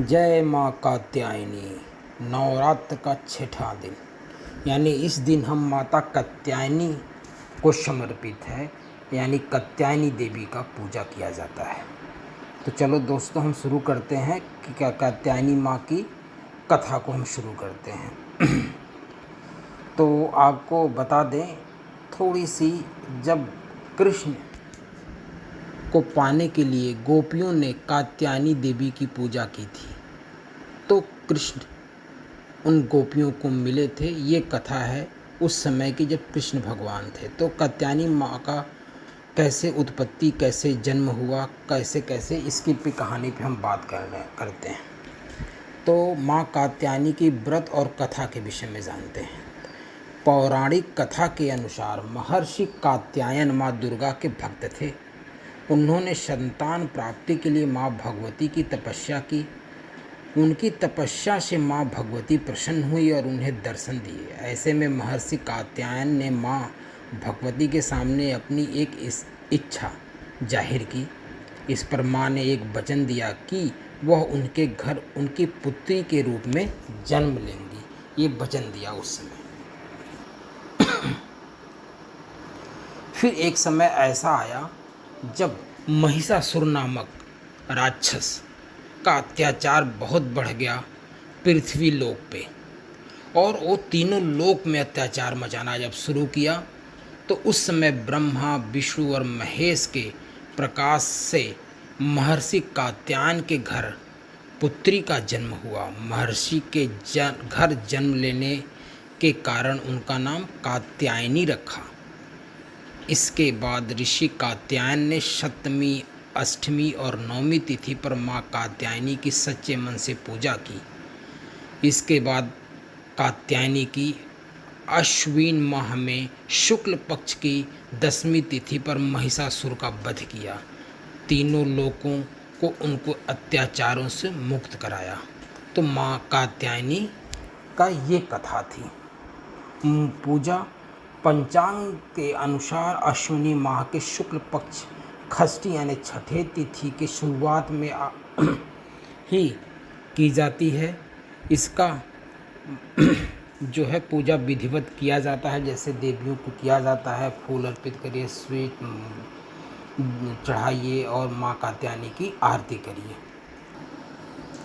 जय माँ कात्यायनी। नवरात्र का छठा दिन, यानी इस दिन हम माता कात्यायनी को समर्पित है, यानी कात्यायनी देवी का पूजा किया जाता है। तो चलो दोस्तों, हम शुरू करते हैं कि क्या कात्यायनी माँ की कथा को हम शुरू करते हैं। तो आपको बता दें थोड़ी सी, जब कृष्ण को पाने के लिए गोपियों ने कात्यायनी देवी की पूजा की थी, तो कृष्ण उन गोपियों को मिले थे। ये कथा है उस समय की जब कृष्ण भगवान थे। तो कात्यायनी माँ का कैसे उत्पत्ति, कैसे जन्म हुआ, कैसे कैसे इसकी कहानी पे हम बात करते हैं। तो माँ कात्यायनी की व्रत और कथा के विषय में जानते हैं। पौराणिक कथा के अनुसार महर्षि कात्यायन माँ दुर्गा के भक्त थे। उन्होंने संतान प्राप्ति के लिए माँ भगवती की तपस्या की। उनकी तपस्या से माँ भगवती प्रसन्न हुई और उन्हें दर्शन दिए। ऐसे में महर्षि कात्यायन ने माँ भगवती के सामने अपनी एक इच्छा जाहिर की। इस पर माँ ने एक वचन दिया कि वह उनके घर उनकी पुत्री के रूप में जन्म लेंगी। ये वचन दिया उस समय। फिर एक समय ऐसा आया जब महिषासुर नामक राक्षस का अत्याचार बहुत बढ़ गया पृथ्वी लोक पे, और वो तीनों लोक में अत्याचार मचाना जब शुरू किया, तो उस समय ब्रह्मा, विष्णु और महेश के प्रकाश से महर्षि कात्यायन के घर पुत्री का जन्म हुआ। महर्षि के घर जन्म लेने के कारण उनका नाम कात्यायनी रखा। इसके बाद ऋषि कात्यायन ने सप्तमी, अष्टमी और नवमी तिथि पर माँ कात्यायनी की सच्चे मन से पूजा की। इसके बाद कात्यायनी की अश्विन माह में शुक्ल पक्ष की 10वीं तिथि पर महिषासुर का वध किया। तीनों लोगों को उनको अत्याचारों से मुक्त कराया। तो माँ कात्यायनी का ये कथा थी। पूजा पंचांग के अनुसार अश्विनी माह के शुक्ल पक्ष षष्ठी यानी छठे तिथि की शुरुआत में ही की जाती है। इसका जो है पूजा विधिवत किया जाता है, जैसे देवियों को किया जाता है। फूल अर्पित करिए, स्वीट चढ़ाइए और माँ कात्यायनी की आरती करिए।